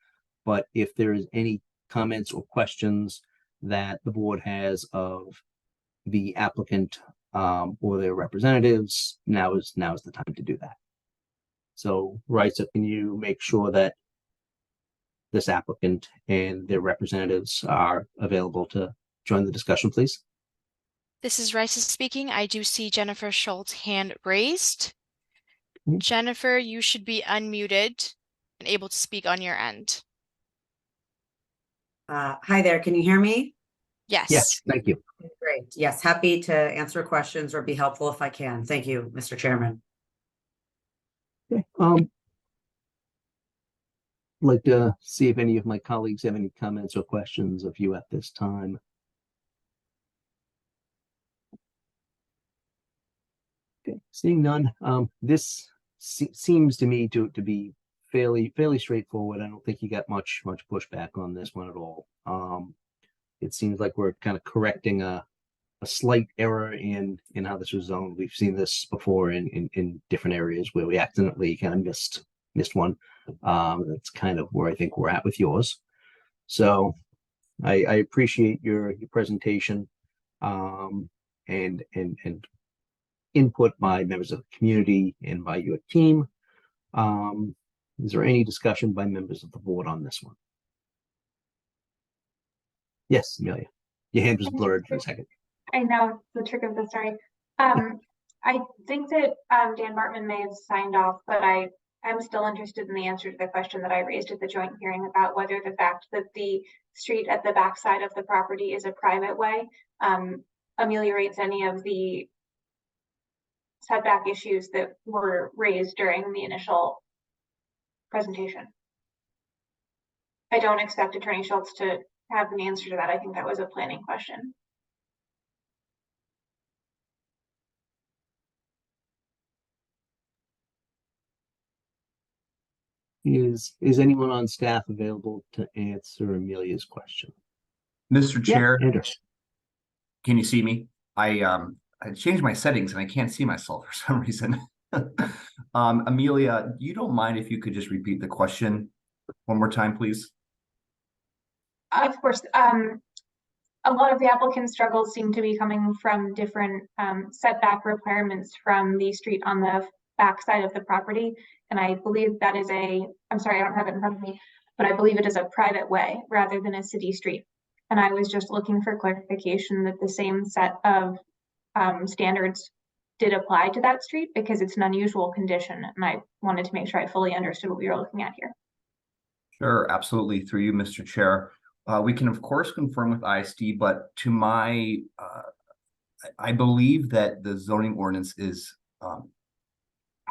But if there is any comments or questions that the board has of the applicant or their representatives, now is the time to do that. So, Raisa, can you make sure that this applicant and their representatives are available to join the discussion, please? This is Raisa speaking. I do see Jennifer Schultz hand raised. Mhm. Jennifer, you should be unmuted and able to speak on your end. Hi there, can you hear me? Yes, thank you. Great. Yes, happy to answer questions or be helpful if I can. Thank you, Mr. Chairman. Okay. Like to see if any of my colleagues have any comments or questions of you at this time. Okay, seeing none. This seems to me to be fairly straightforward. I don't think you got much pushback on this one at all. It seems like we're kind of correcting a slight error in how this was zoned. We've seen this before in different areas where we accidentally kind of missed one. That's kind of where I think we're at with yours. So I appreciate your presentation and input by members of the community and by your team. Is there any discussion by members of the board on this one? Yes, Amelia. Your hand was blurred for a second. I know the trick of this, sorry. I think that Dan Bartman may have signed off, but I'm still interested in the answer to the question that I raised at the joint hearing about whether the fact that the street at the backside of the property is a private way ameliorates any of the setback issues that were raised during the initial presentation. I don't expect Attorney Schultz to have an answer to that. I think that was a planning question. Is anyone on staff available to answer Amelia's question? Mr. Chair, Anders. can you see me? I changed my settings and I can't see myself for some reason. Amelia, you don't mind if you could just repeat the question one more time, please? Of course. A lot of the applicant's struggles seem to be coming from different setback requirements from the street on the back side of the property. And I believe that is I'm sorry, I don't have it in front of me, but I believe it is a private way rather than a city street. And I was just looking for clarification that the same set of standards did apply to that street because it's an unusual condition. And I wanted to make sure I fully understood what we were looking at here. Sure, absolutely. Through you, Mr. Chair. We can, of course, confirm with ISD, but to my, I believe that the zoning ordinance is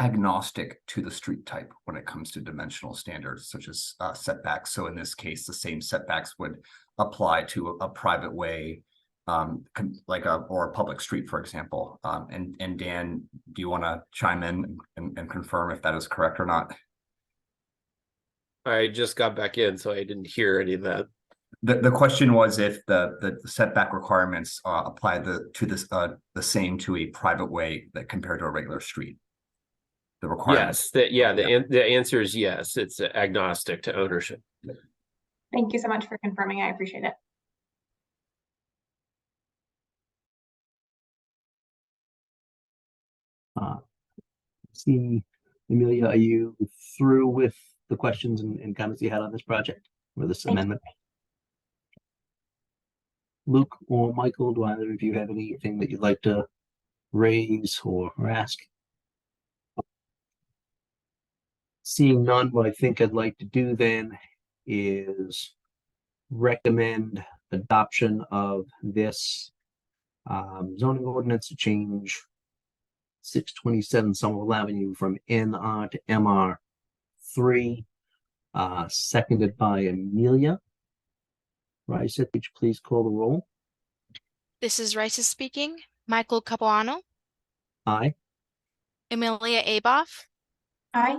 agnostic to the street type when it comes to dimensional standards, such as setbacks. So in this case, the same setbacks would apply to a private way, like or a public street, for example. And Dan, do you want to chime in and confirm if that is correct or not? I just got back in, so I didn't hear any of that. The question was if the setback requirements apply the same to a private way that compared to a regular street. The requirements. Yes, the answer is yes. It's agnostic to ownership. Thank you so much for confirming. I appreciate it. See, Amelia, are you through with the questions and comments you had on this project or this amendment? Luke or Michael, do either of you have anything that you'd like to raise or ask? Seeing none, what I think I'd like to do then is recommend adoption of this zoning ordinance to change 627 Somerville Avenue from NR to MR3, seconded by Amelia. Raisa, could you please call the roll? This is Raisa speaking. Michael Capuano. Aye. Amelia Aboff. Aye.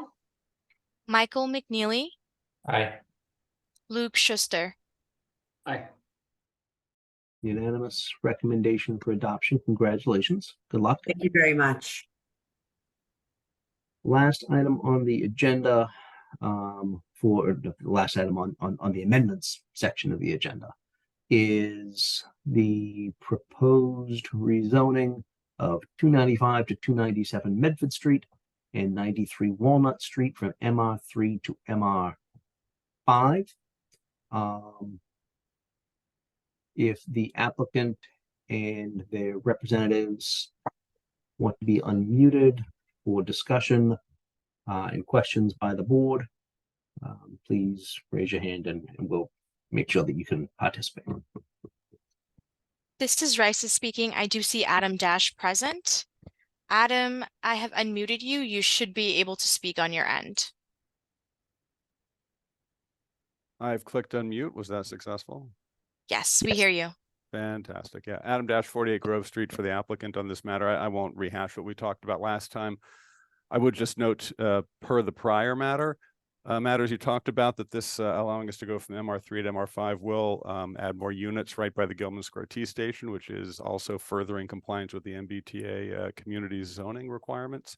Michael McNeely. Aye. Luke Schuster. Aye. Unanimous recommendation for adoption. Congratulations. Good luck. Thank you very much. Last item on the agenda, for the last item on the amendments section of the agenda is the proposed rezoning of 295 to 297 Medford Street and 93 Walnut Street from MR3 to MR5. If the applicant and their representatives want to be unmuted for discussion and questions by the board, please raise your hand and we'll make sure that you can participate. This is Rice speaking. I do see Adam Dash present. Adam, I have unmuted you. You should be able to speak on your end. I've clicked unmute. Was that successful? Yes, we hear you. Fantastic. Yeah, Adam Dash, 48 Grove Street for the applicant on this matter. I won't rehash what we talked about last time. I would just note, per the prior matters you talked about, that this allowing us to go from MR3 to MR5 will add more units right by the Gilman Square T station, which is also furthering compliance with the MBTA community zoning requirements.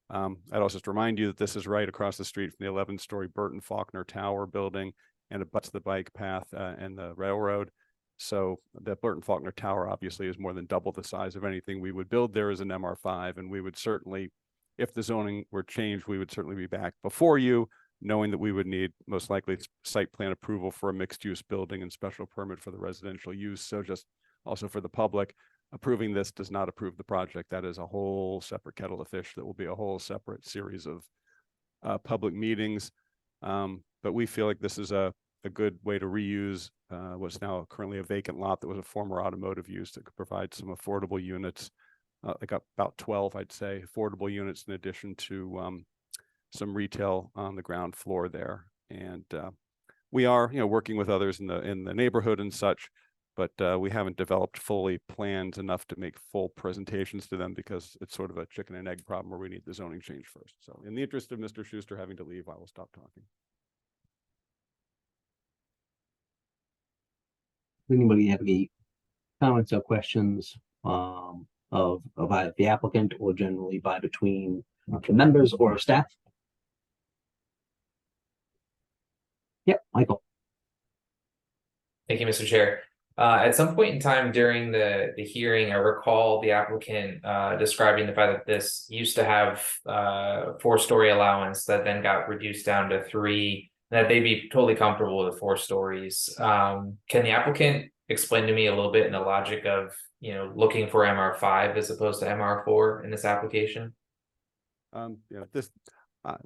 I'd also just remind you that this is right across the street from the 11-story Burton Faulkner Tower building, and it butts the bike path and the railroad. So the Burton Faulkner Tower obviously is more than double the size of anything we would build there as an MR5, and we would certainly, if the zoning were changed, we would certainly be back before you, knowing that we would need most likely site plan approval for a mixed-use building and special permit for the residential use. So just also for the public, approving this does not approve the project. That is a whole separate kettle of fish. That will be a whole separate series of public meetings. But we feel like this is a good way to reuse what's now currently a vacant lot that was a former automotive use that could provide some affordable units, like about 12, I'd say, affordable units in addition to some retail on the ground floor there. And we are, working with others in the neighborhood and such, but we haven't developed fully plans enough to make full presentations to them because it's sort of a chicken and egg problem where we need the zoning change first. So in the interest of Mr. Schuster having to leave, I will stop talking. Anybody have any comments or questions of either the applicant or generally by between the members or staff? Yep, Michael. Thank you, Mr. Chair. At some point in time during the hearing, I recall the applicant describing the fact that this used to have 4-story allowance that then got reduced down to 3, that they'd be totally comfortable with 4 stories. Can the applicant explain to me a little bit in the logic of, looking for MR5 as opposed to MR4 in this application? This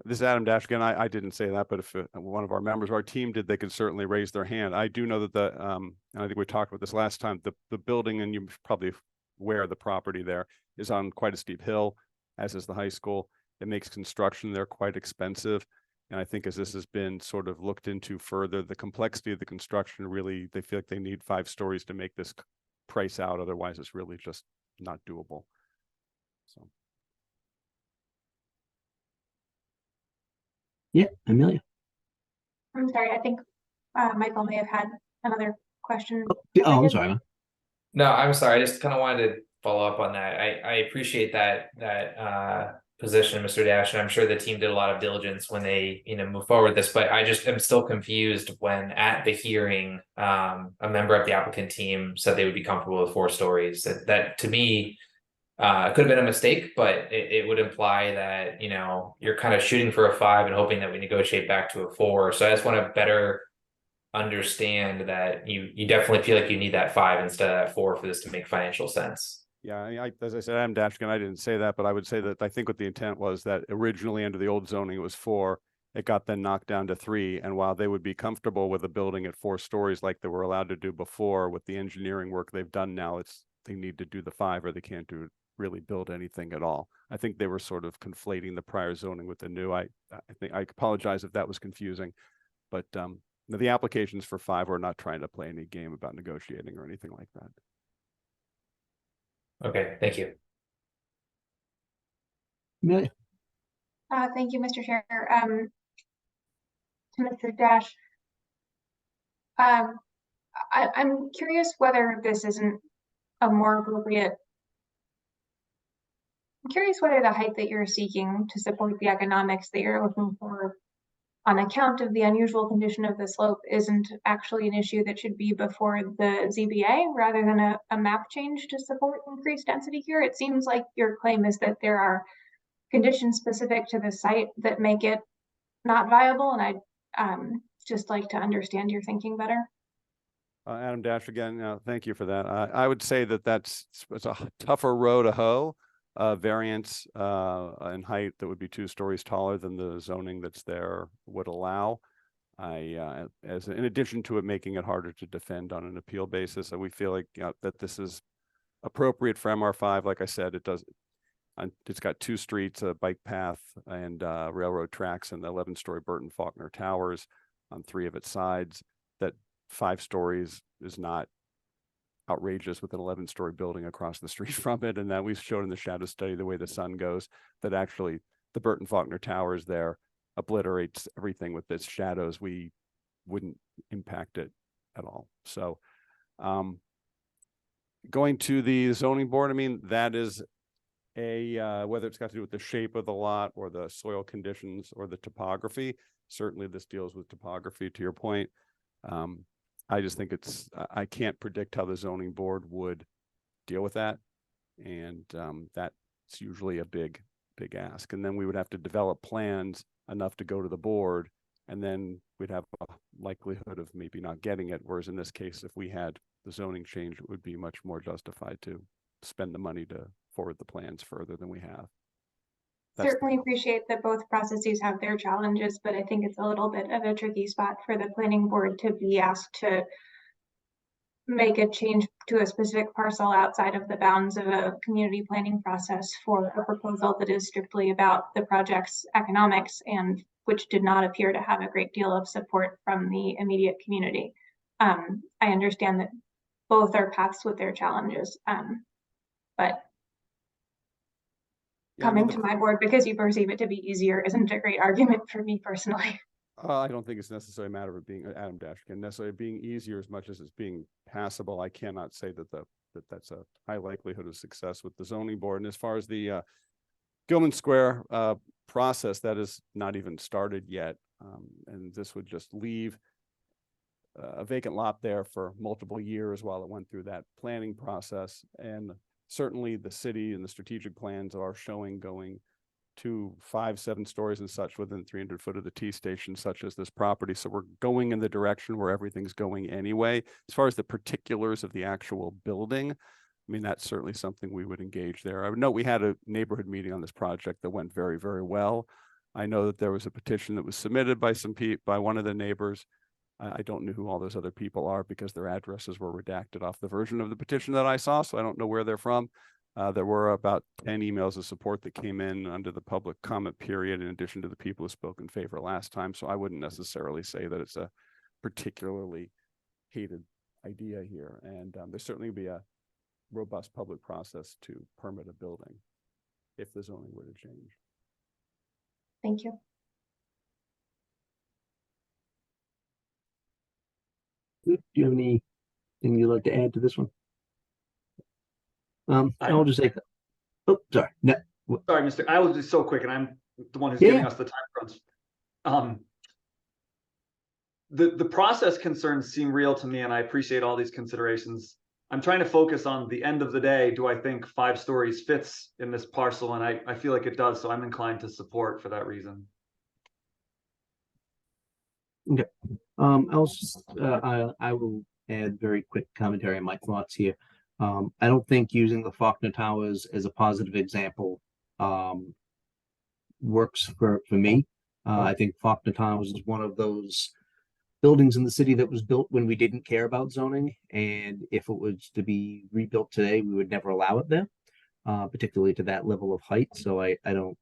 is Adam Dash again. I didn't say that, but if one of our members of our team did, they could certainly raise their hand. I do know that and I think we talked about this last time, the building, and you're probably aware of the property there, is on quite a steep hill, as is the high school. It makes construction there quite expensive. And I think as this has been sort of looked into further, the complexity of the construction, really, they feel like they need 5 stories to make this price out. Otherwise, it's really just not doable. So. Yeah, Amelia. I'm sorry, I think Michael may have had another question. Oh, I'm sorry. No, I'm sorry. I just kind of wanted to follow up on that. I appreciate that position, Mr. Dash, and I'm sure the team did a lot of diligence when they, move forward with this, but I just am still confused when at the hearing, a member of the applicant team said they would be comfortable with 4 stories. That to me, it could have been a mistake, but it would imply that, you're kind of shooting for a 5 and hoping that we negotiate back to a 4. So I just want to better understand that you definitely feel like you need that 5 instead of that 4 for this to make financial sense. Yeah, as I said, I'm Dashkin. I didn't say that, but I would say that I think what the intent was that originally under the old zoning, it was 4. It got then knocked down to 3. And while they would be comfortable with a building at 4 stories like they were allowed to do before, with the engineering work they've done now, they need to do the 5 or they can't really build anything at all. I think they were sort of conflating the prior zoning with the new. I think I apologize if that was confusing, but the applications for 5 are not trying to play any game about negotiating or anything like that. Okay, thank you. Amelia. Thank you, Mr. Chair. To Mr. Dash, I'm curious whether this isn't a more appropriate. I'm curious whether the height that you're seeking to support the economics that you're looking for on account of the unusual condition of the slope isn't actually an issue that should be before the ZBA rather than a map change to support increased density here. It seems like your claim is that there are conditions specific to the site that make it not viable, and I'd just like to understand your thinking better. Adam Dash again, thank you for that. I would say that it's a tougher row to hoe. Variance in height that would be 2 stories taller than the zoning that's there would allow. In addition to it making it harder to defend on an appeal basis, we feel like that this is appropriate for MR5. Like I said, it's got 2 streets, a bike path, and railroad tracks, and the 11-story Burton Faulkner Towers on 3 of its sides. That 5 stories is not outrageous with an 11-story building across the street from it. And that we've shown in the shadow study, the way the sun goes, that actually the Burton Faulkner Towers there obliterates everything with its shadows. We wouldn't impact it at all. So going to the zoning board, I mean, that is whether it's got to do with the shape of the lot or the soil conditions or the topography. Certainly this deals with topography, to your point. I just think I can't predict how the zoning board would deal with that. And that's usually a big ask. And then we would have to develop plans enough to go to the board, and then we'd have a likelihood of maybe not getting it. Whereas in this case, if we had the zoning change, it would be much more justified to spend the money to forward the plans further than we have. Certainly appreciate that both processes have their challenges, but I think it's a little bit of a tricky spot for the planning board to be asked to make a change to a specific parcel outside of the bounds of a community planning process for a proposal that is strictly about the project's economics and which did not appear to have a great deal of support from the immediate community. I understand that both are paths with their challenges, but coming to my board because you perceive it to be easier isn't a great argument for me personally. I don't think it's necessarily a matter of being Adam Dash again, necessarily being easier as much as it's being passable. I cannot say that that's a high likelihood of success with the zoning board. And as far as the Gilman Square process, that is not even started yet. And this would just leave a vacant lot there for multiple years while it went through that planning process. And certainly the city and the strategic plans are showing going to 5, 7 stories and such within 300 foot of the T station, such as this property. So we're going in the direction where everything's going anyway. As far as the particulars of the actual building, I mean, that's certainly something we would engage there. I would note we had a neighborhood meeting on this project that went very, very well. I know that there was a petition that was submitted by by one of the neighbors. I don't know who all those other people are because their addresses were redacted off the version of the petition that I saw, so I don't know where they're from. There were about 10 emails of support that came in under the public comment period, in addition to the people who spoke in favor last time. So I wouldn't necessarily say that it's a particularly hated idea here. And there certainly be a robust public process to permit a building if the zoning were to change. Thank you. Do you have anything you'd like to add to this one? I'll just say, oh, sorry. No. Sorry, Mr. I will be so quick, and I'm the one who's Yeah. giving us the time crunch. The process concerns seem real to me, and I appreciate all these considerations. I'm trying to focus on the end of the day. Do I think 5 stories fits in this parcel? And I feel like it does, so I'm inclined to support for that reason. Okay. I will add very quick commentary on my thoughts here. I don't think using the Faulkner Towers as a positive example works for me. I think Faulkner Towers is one of those buildings in the city that was built when we didn't care about zoning, and if it was to be rebuilt today, we would never allow it there, particularly to that level of height. So I don't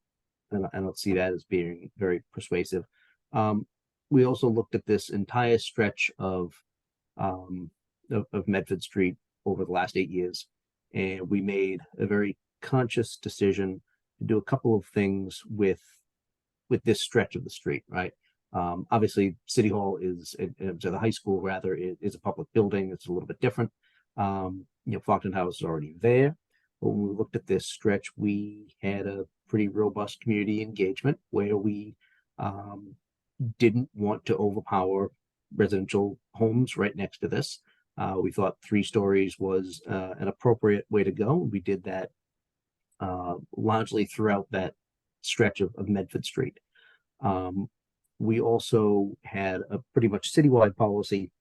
see that as being very persuasive. We also looked at this entire stretch of Medford Street over the last 8 years, and we made a very conscious decision to do a couple of things with this stretch of the street, right? Obviously, City Hall is, so the high school rather, is a public building. It's a little bit different. Faulkner House is already there. But when we looked at this stretch, we had a pretty robust community engagement where we didn't want to overpower residential homes right next to this. We thought 3 stories was an appropriate way to go. We did that largely throughout that stretch of Medford Street. We also had a pretty much citywide policy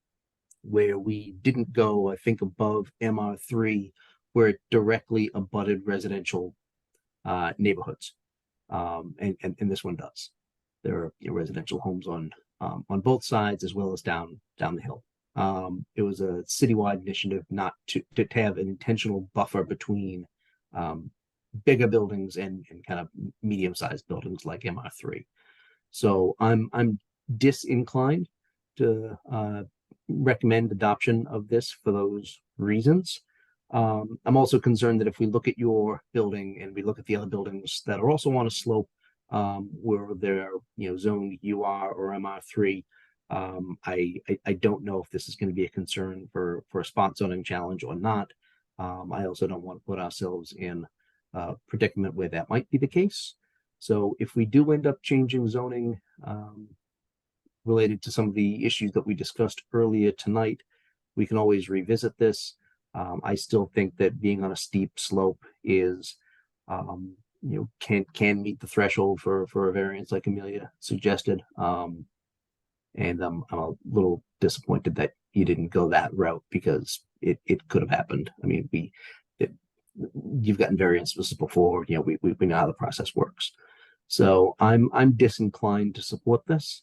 where we didn't go, I think, above MR3, where it directly abutted residential neighborhoods. And this one does. There are residential homes on both sides as well as down the hill. It was a citywide initiative not to have an intentional buffer between bigger buildings and kind of medium-sized buildings like MR3. So I'm disinclined to recommend adoption of this for those reasons. I'm also concerned that if we look at your building and we look at the other buildings that are also on a slope where they're zoned UR or MR3, I don't know if this is going to be a concern for a spot zoning challenge or not. I also don't want to put ourselves in a predicament where that might be the case. So if we do end up changing zoning related to some of the issues that we discussed earlier tonight, we can always revisit this. I still think that being on a steep slope is, can meet the threshold for a variance like Amelia suggested. And I'm a little disappointed that you didn't go that route because it could have happened. I mean, you've gotten variances before. We know how the process works. So I'm disinclined to support this.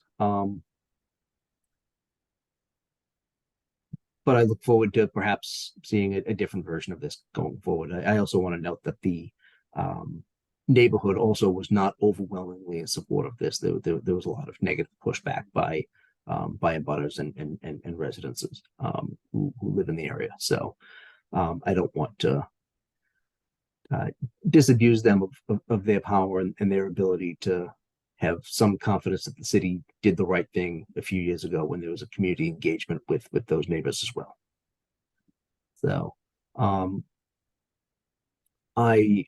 But I look forward to perhaps seeing a different version of this going forward. I also want to note that the neighborhood also was not overwhelmingly in support of this. There was a lot of negative pushback by abutters and residences who live in the area. So I don't want to disabuse them of their power and their ability to have some confidence that the city did the right thing a few years ago when there was a community engagement with those neighbors as well. So I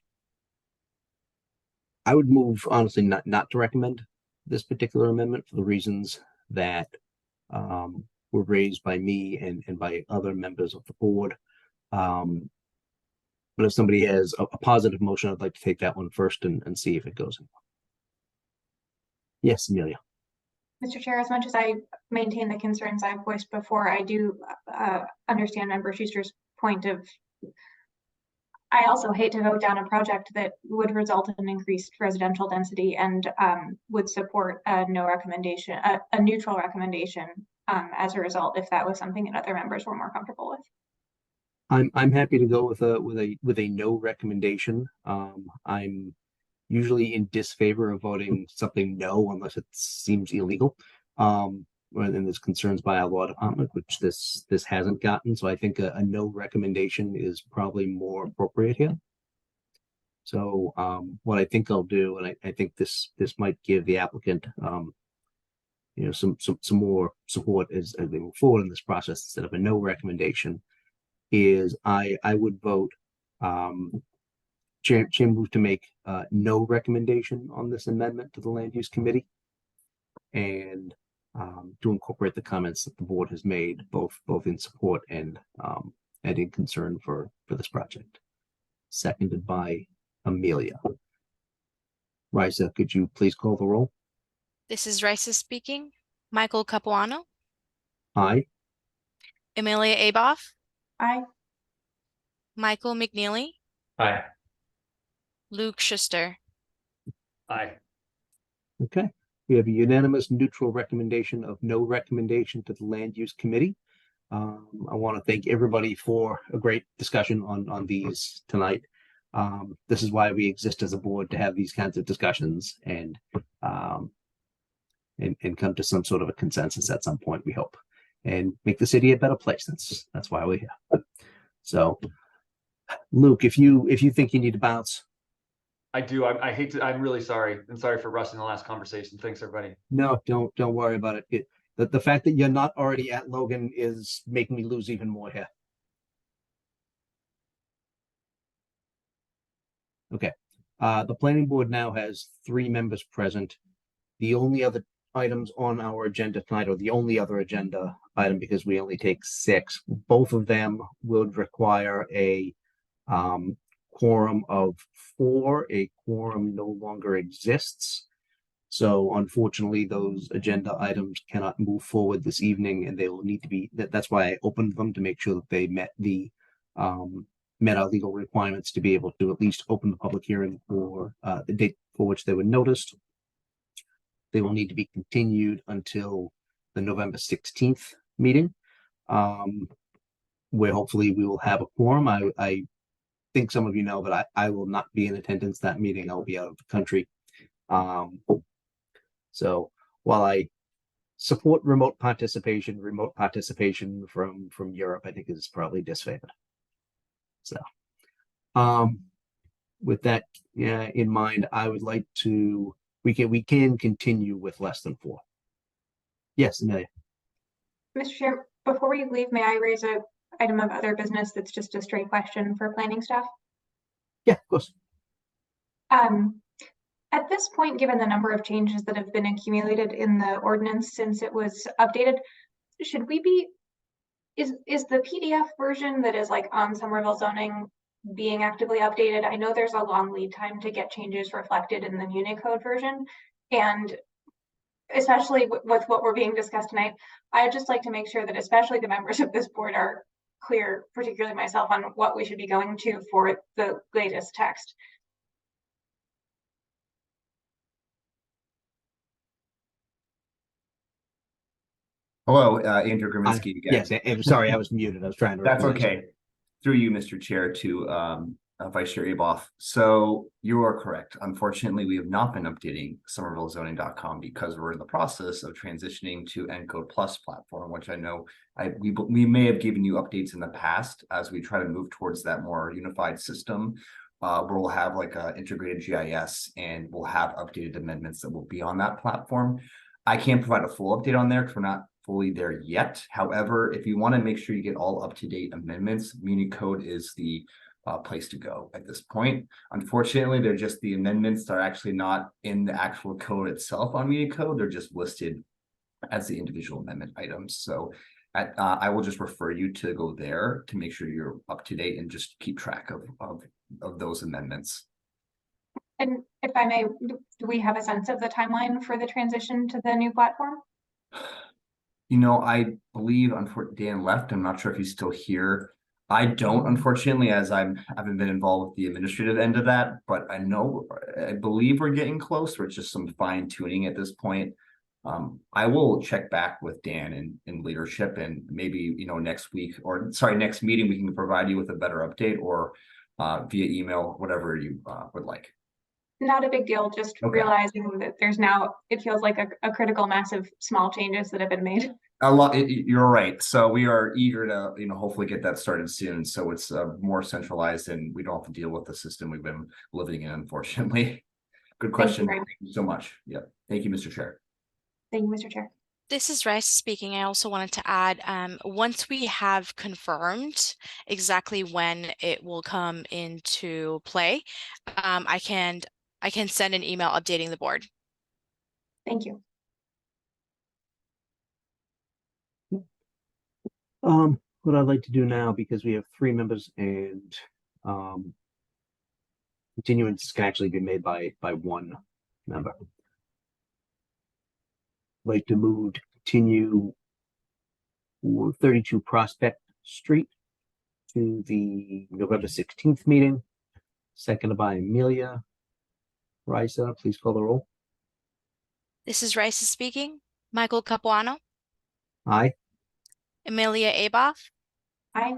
would move honestly not to recommend this particular amendment for the reasons that were raised by me and by other members of the board. But if somebody has a positive motion, I'd like to take that one first and see if it goes. Yes, Amelia. Mr. Chair, as much as I maintain the concerns I've voiced before, I do understand Member Schuster's point of, I also hate to vote down a project that would result in increased residential density and would support a no recommendation, a neutral recommendation as a result, if that was something that other members were more comfortable with. I'm happy to go with a no recommendation. I'm usually in disfavor of voting something no unless it seems illegal. And there's concerns by our law department, which this hasn't gotten. So I think a no recommendation is probably more appropriate here. So what I think I'll do, and I think this might give the applicant some more support as they move forward in this process instead of a no recommendation, is I would vote Chair move to make no recommendation on this amendment to the Land Use Committee and to incorporate the comments that the board has made both in support and in concern for this project. Seconded by Amelia. Raisa, could you please call the roll? This is Raisa speaking. Michael Capuano. Aye. Amelia Aboff. Aye. Michael McNeely. Aye. Luke Schuster. Aye. Okay. We have a unanimous neutral recommendation of no recommendation to the Land Use Committee. I want to thank everybody for a great discussion on these tonight. This is why we exist as a board, to have these kinds of discussions and come to some sort of a consensus at some point, we hope, and make the city a better place. That's why we're here. So, Luke, if you think you need to bounce. I do. I hate to, I'm really sorry. And sorry for rushing the last conversation. Thanks, everybody. No, don't worry about it. The fact that you're not already at Logan is making me lose even more here. Okay, the planning board now has 3 members present. The only other items on our agenda tonight, or the only other agenda item, because we only take 6, both of them would require a quorum of 4. A quorum no longer exists. So unfortunately, those agenda items cannot move forward this evening, and they will need to be, that's why I opened them, to make sure that they met our legal requirements to be able to at least open the public hearing for the date for which they were noticed. They will need to be continued until the November 16th meeting, where hopefully we will have a quorum. I think some of you know, but I will not be in attendance that meeting. I'll be out of the country. So while I support remote participation from Europe, I think is probably disfavored. So, with that in mind, I would like to, we can continue with less than 4. Yes, Amelia. Mr. Chair, before you leave, may I raise a item of other business that's just a straight question for planning staff? Yeah, of course. At this point, given the number of changes that have been accumulated in the ordinance since it was updated, should we be, is the PDF version that is like on Somerville zoning being actively updated? I know there's a long lead time to get changes reflected in the Municode version, and especially with what we're being discussed tonight, I'd just like to make sure that especially the members of this board are clear, particularly myself, on what we should be going to for the latest text. Hello, Andrew Graminsky again. Yes, I'm sorry, I was muted. I was trying to. That's okay. Through you, Mr. Chair, to Vice Chair Aboff. So you are correct. Unfortunately, we have not been updating somervillezoning.com because we're in the process of transitioning to Encode Plus platform, which I know we may have given you updates in the past as we try to move towards that more unified system, where we'll have like a integrated GIS and we'll have updated amendments that will be on that platform. I can't provide a full update on there because we're not fully there yet. However, if you want to make sure you get all up-to-date amendments, Municode is the place to go at this point. Unfortunately, they're just the amendments that are actually not in the actual code itself on Municode. They're just listed as the individual amendment items. So I will just refer you to go there to make sure you're up to date and just keep track of those amendments. And if I may, do we have a sense of the timeline for the transition to the new platform? You know, I believe unfortunately Dan left. I'm not sure if he's still here. I don't, unfortunately, as I haven't been involved with the administrative end of that, but I believe we're getting close. It's just some fine tuning at this point. I will check back with Dan in leadership, and maybe, you know, next meeting, we can provide you with a better update, or via email, whatever you would like. Not a big deal, just realizing that there's now, it feels like a critical mass of small changes that have been made. A lot, you're right. So we are eager to, you know, hopefully get that started soon. So it's more centralized and we don't have to deal with the system we've been living in, unfortunately. Good question. Thank you so much. Yeah. Thank you, Mr. Chair. Thank you, Mr. Chair. This is Rice speaking. I also wanted to add, once we have confirmed exactly when it will come into play, I can send an email updating the board. Thank you. What I'd like to do now, because we have 3 members and continuance can actually be made by 1 member. I'd like to move to continue 32 Prospect Street to the November 16th meeting, seconded by Amelia. Raisa, please call the roll. This is Rice speaking. Michael Capuano. Aye. Amelia Aboff. Aye.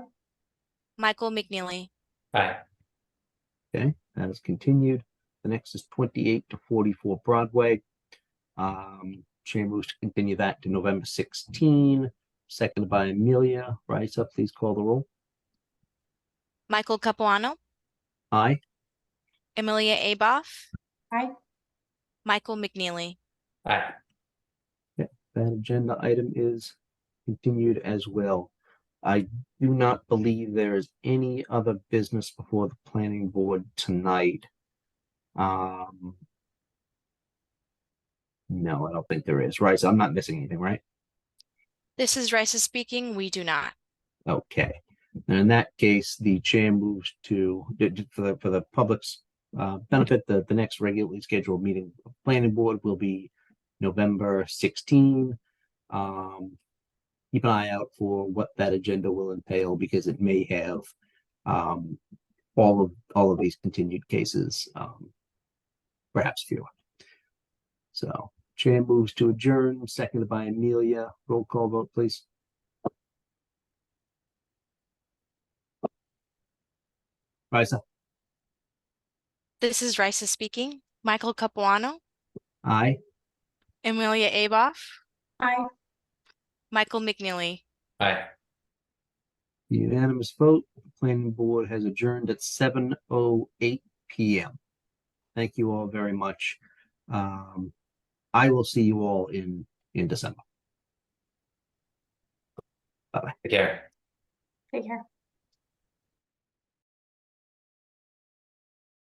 Michael McNeely. Aye. Okay, that is continued. The next is 28 to 44 Broadway. Chair moves to continue that to November 16, seconded by Amelia. Raisa, please call the roll. Michael Capuano. Aye. Amelia Aboff, Aye. Michael McNeely. Aye. That agenda item is continued as well. I do not believe there is any other business before the planning board tonight. No, I don't think there is. Right, so I'm not missing anything, right? This is Risa speaking. We do not. Okay. And in that case, the chair moves to, for the public's benefit, the next regularly scheduled meeting of the planning board will be November 16. Keep an eye out for what that agenda will entail, because it may have all of these continued cases, perhaps fewer. So chair moves to adjourn, seconded by Amelia. Roll call vote, please. Risa? This is Risa speaking. Michael Capuano, Aye. Amelia Aboff, Aye. Michael McNeely. Aye. Unanimous vote. The planning board has adjourned at 7:08 p.m. Thank you all very much. I will see you all in December. Take care. Take care.